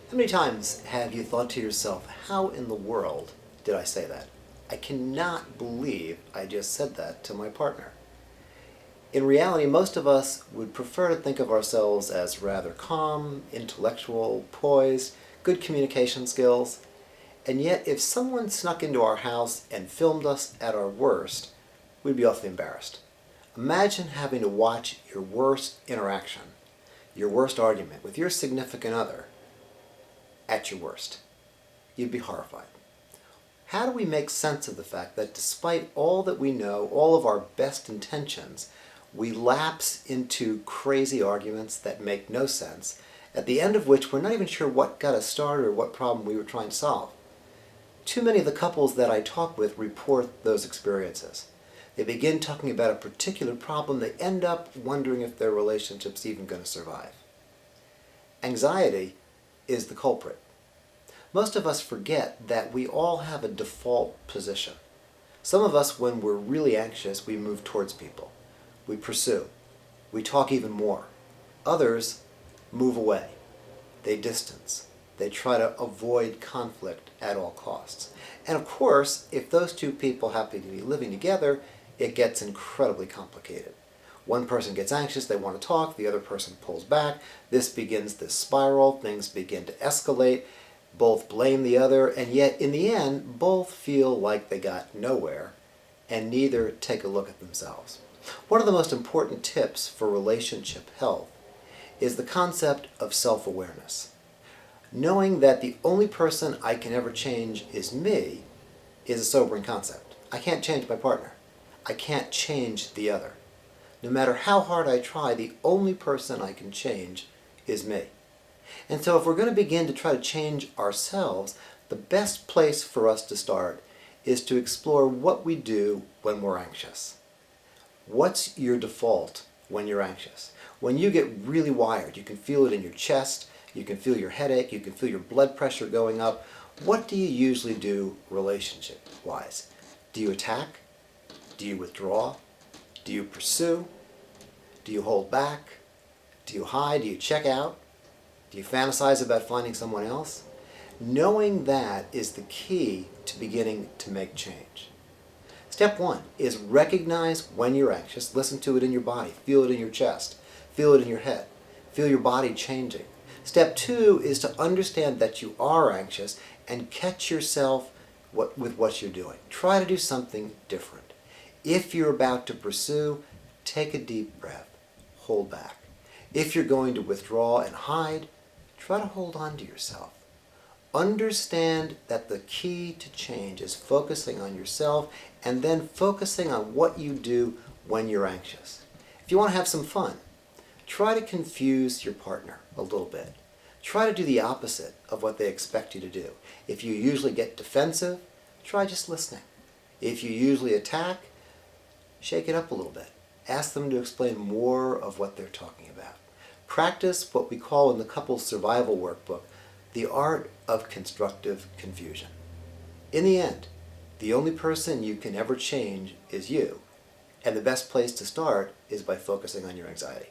How many times have you thought to yourself, how in the world did I say that? I cannot believe I just said that to my partner. In reality, most of us would prefer to think of ourselves as rather calm, intellectual, poised, good communication skills. And yet, if someone snuck into our house and filmed us at our worst, we'd be awfully embarrassed. Imagine having to watch your worst interaction, your worst argument with your significant other at your worst. You'd be horrified. How do we make sense of the fact that despite all that we know, all of our best intentions, we lapse into crazy arguments that make no sense, at the end of which we're not even sure what got us started or what problem we were trying to solve? Too many of the couples that I talk with report those experiences. They begin talking about a particular problem, they end up wondering if their relationship's even going to survive. Anxiety is the culprit. Most of us forget that we all have a default position. Some of us, when we're really anxious, we move towards people. We pursue. We talk even more. Others move away. They distance. They try to avoid conflict at all costs. And of course, if those two people happen to be living together, it gets incredibly complicated. One person gets anxious, they want to talk, the other person pulls back. This begins this spiral, things begin to escalate, both blame the other, and yet in the end, both feel like they got nowhere, and neither take a look at themselves. One of the most important tips for relationship health is the concept of self-awareness. Knowing that the only person I can ever change is me is a sobering concept. I can't change my partner. I can't change the other. No matter how hard I try, the only person I can change is me. And so if we're going to begin to try to change ourselves, the best place for us to start is to explore what we do when we're anxious. What's your default when you're anxious? When you get really wired, you can feel it in your chest, you can feel your headache, you can feel your blood pressure going up. What do you usually do relationship-wise? Do you attack? Do you withdraw? Do you pursue? Do you hold back? Do you hide? Do you check out? Do you fantasize about finding someone else? Knowing that is the key to beginning to make change. Step one is recognize when you're anxious, listen to it in your body, feel it in your chest, feel it in your head, feel your body changing. Step two is to understand that you are anxious and catch yourself with what you're doing. Try to do something different. If you're about to pursue, take a deep breath, hold back. If you're going to withdraw and hide, try to hold on to yourself. Understand that the key to change is focusing on yourself and then focusing on what you do when you're anxious. If you want to have some fun, try to confuse your partner a little bit. Try to do the opposite of what they expect you to do. If you usually get defensive, try just listening. If you usually attack, shake it up a little bit. Ask them to explain more of what they're talking about. Practice what we call in the couples survival workbook, the art of constructive confusion. In the end, the only person you can ever change is you, and the best place to start is by focusing on your anxiety.